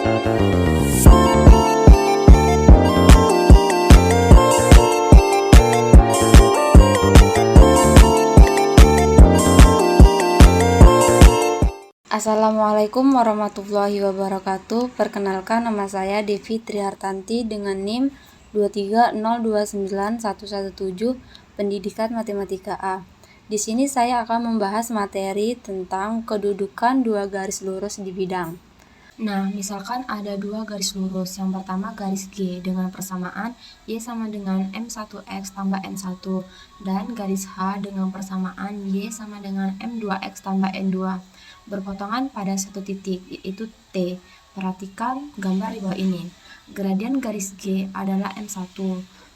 Assalamualaikum warahmatullahi wabarakatuh. Perkenalkan, nama saya Devi Trihartanti dengan NIM 230291117 Pendidikan Matematika A. Di sini saya akan membahas materi tentang kedudukan dua garis lurus di bidang. Nah, misalkan ada dua garis lurus. Yang pertama garis G dengan persamaan Y sama dengan M1X tambah N1, dan garis H dengan persamaan Y sama dengan M2X tambah N2. Berpotongan pada satu titik, yaitu T. Perhatikan gambar di bawah ini. Gradien garis G adalah M1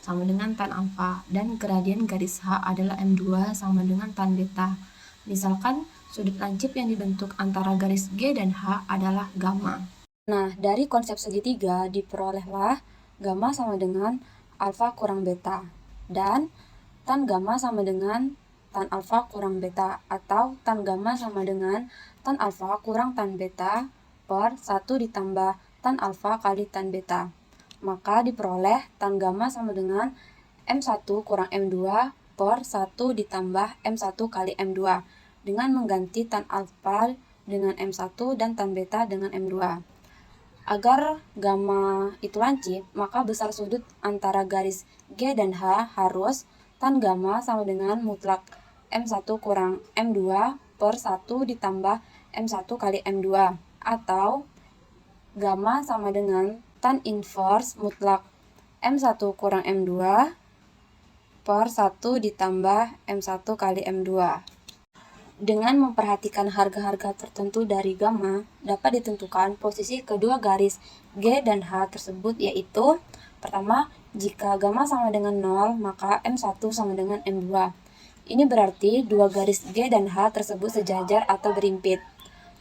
sama dengan tan alfa, dan gradien garis H adalah M2 sama dengan tan beta. Misalkan sudut lancip yang dibentuk antara garis G dan H adalah gamma. Nah, dari konsep segitiga diperolehlah gamma sama dengan alfa kurang beta, dan tan gamma sama dengan tan alfa kurang beta, atau tan gamma sama dengan tan alfa kurang tan beta per 1 ditambah tan alfa kali tan beta. Maka diperoleh tan gamma sama dengan M1 kurang M2 per 1 ditambah M1 kali M2 dengan mengganti tan alfa dengan M1 dan tan beta dengan M2. Agar gamma itu lancip, maka besar sudut antara garis G dan H harus tan gamma sama dengan mutlak M1 kurang M2 per 1 ditambah M1 kali M2, atau gamma sama dengan tan inverse mutlak M1 kurang M2 per 1 ditambah M1 kali M2. Dengan memperhatikan harga-harga tertentu dari gamma, dapat ditentukan posisi kedua garis G dan H tersebut, yaitu pertama, jika gamma sama dengan 0, maka M1 sama dengan M2. Ini berarti dua garis G dan H tersebut sejajar atau berimpit.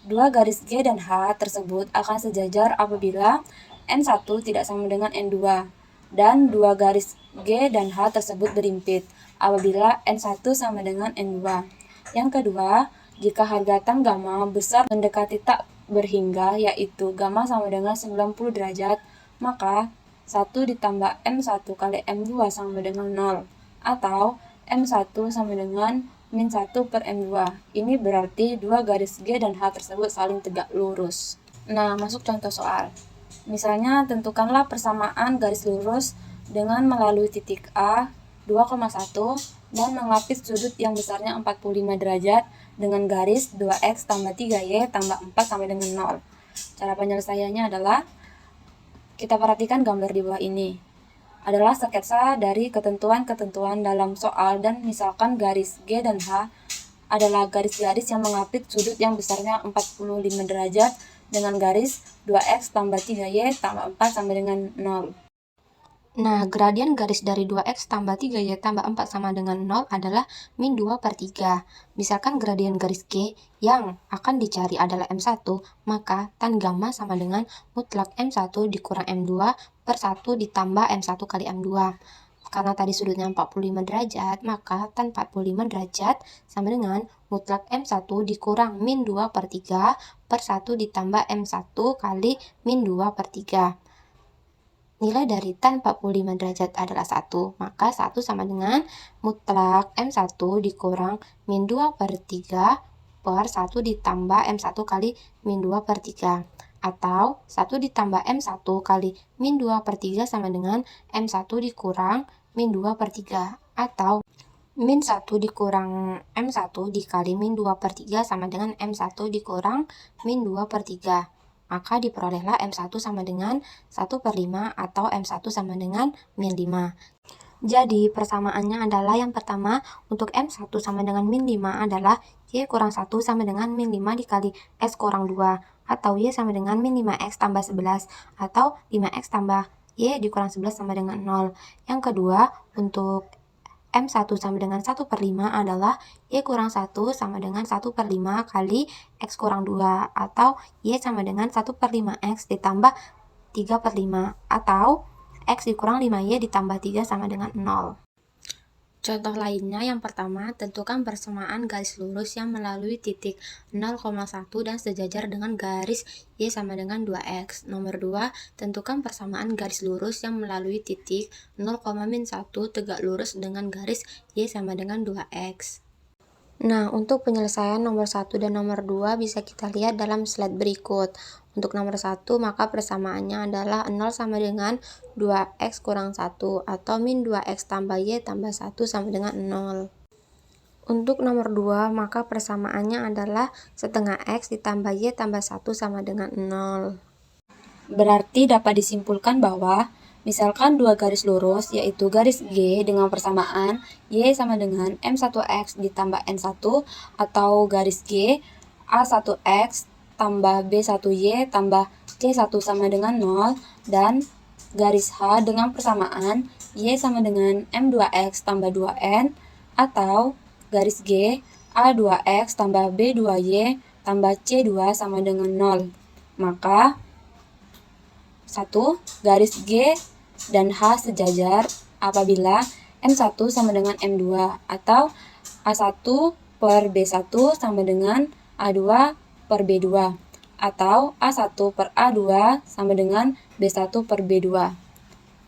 Dua garis G dan H tersebut akan sejajar apabila N1 tidak sama dengan N2, dan dua garis G dan H tersebut berimpit apabila N1 sama dengan N2. Yang kedua, jika harga tan gamma besar mendekati tak berhingga, yaitu gamma sama dengan 90 derajat, maka 1 ditambah M1 kali M2 sama dengan 0, atau M1 sama dengan min 1 per M2. Ini berarti dua garis G dan H tersebut saling tegak lurus. Nah, masuk contoh soal. Misalnya, tentukanlah persamaan garis lurus dengan melalui titik A 2,1 dan melapis sudut yang besarnya 45 derajat dengan garis 2x tambah 3y tambah 4 sampai dengan 0. Cara penyelesaiannya adalah, kita perhatikan gambar di bawah ini adalah sketsa dari ketentuan-ketentuan dalam soal, dan misalkan garis G dan H adalah garis-garis yang mengapit sudut yang besarnya 45 derajat dengan garis 2x tambah 3y tambah 4 sampai dengan 0. Nah, gradien garis dari 2x tambah 3y tambah 4 sama dengan 0 adalah min 2 per 3. Misalkan gradien garis G yang akan dicari adalah M1, maka tan gamma sama dengan mutlak M1 dikurang M2 per 1 ditambah M1 kali M2. Karena tadi sudutnya 45 derajat, maka tan 45 derajat sama dengan mutlak M1 dikurang min 2 per 3 per 1 ditambah M1 kali min 2 per 3. Nilai dari tan 45 derajat adalah 1, maka 1 sama dengan mutlak M1 dikurang min 2 per 3 per 1 ditambah M1 kali min 2 per 3. Atau 1 ditambah M1 kali min 2 per 3 sama dengan M1 dikurang min 2 per 3. Atau min 1 dikurang M1 dikali min 2 per 3 sama dengan M1 dikurang min 2 per 3. Maka diperolehlah M1 sama dengan 1 per 5 atau M1 sama dengan min 5. Jadi persamaannya adalah, yang pertama, untuk M1 sama dengan min 5 adalah Y kurang 1 sama dengan min 5 dikali X kurang 2, atau Y sama dengan min 5X tambah 11, atau 5X tambah Y dikurang 11 sama dengan 0. Yang kedua, untuk M1 sama dengan 1 per 5 adalah Y kurang 1 sama dengan 1 per 5 kali X kurang 2, atau Y sama dengan 1 per 5X ditambah 3 per 5, atau X dikurang 5Y ditambah 3 sama dengan 0. Contoh lainnya yang pertama, tentukan persamaan garis lurus yang melalui titik 0,1 dan sejajar dengan garis Y sama dengan 2X. Nomor 2, tentukan persamaan garis lurus yang melalui titik 0,-1 tegak lurus dengan garis Y sama dengan 2X. Nah, untuk penyelesaian nomor 1 dan nomor 2 bisa kita lihat dalam slide berikut. Untuk nomor 1, maka persamaannya adalah 0 sama dengan 2x kurang 1 atau min 2x tambah y tambah 1 sama dengan 0. Untuk nomor 2, maka persamaannya adalah setengah x ditambah y tambah 1 sama dengan 0. Berarti dapat disimpulkan bahwa misalkan dua garis lurus, yaitu garis G dengan persamaan Y sama dengan M1X ditambah N1, atau garis G A1X tambah B1Y tambah C1 sama dengan 0, dan garis H dengan persamaan Y sama dengan M2X tambah 2N, atau garis G A2X tambah B2Y tambah C2 sama dengan 0. Maka 1. Garis G dan H sejajar apabila M1 sama dengan M2 atau A1 per B1 sama dengan A2 per B2 atau A1 per A2 sama dengan B1 per B2.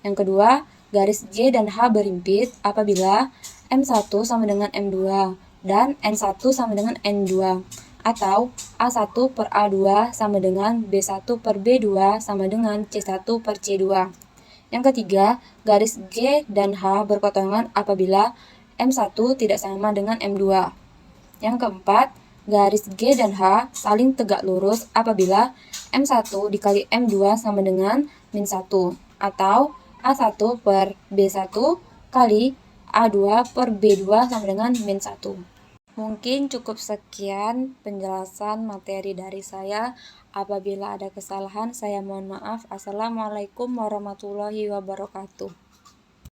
Yang kedua, garis G dan H berhimpit apabila M1 sama dengan M2 dan N1 sama dengan N2 atau A1 per A2 sama dengan B1 per B2 sama dengan C1 per C2. Yang ketiga, garis G dan H berpotongan apabila M1 tidak sama dengan M2. Yang keempat, garis G dan H saling tegak lurus apabila M1 dikali M2 sama dengan min 1 atau A1 per B1 kali A2 per B2 sama dengan min 1. Mungkin cukup sekian penjelasan materi dari saya. Apabila ada kesalahan, saya mohon maaf. Assalamualaikum warahmatullahi wabarakatuh.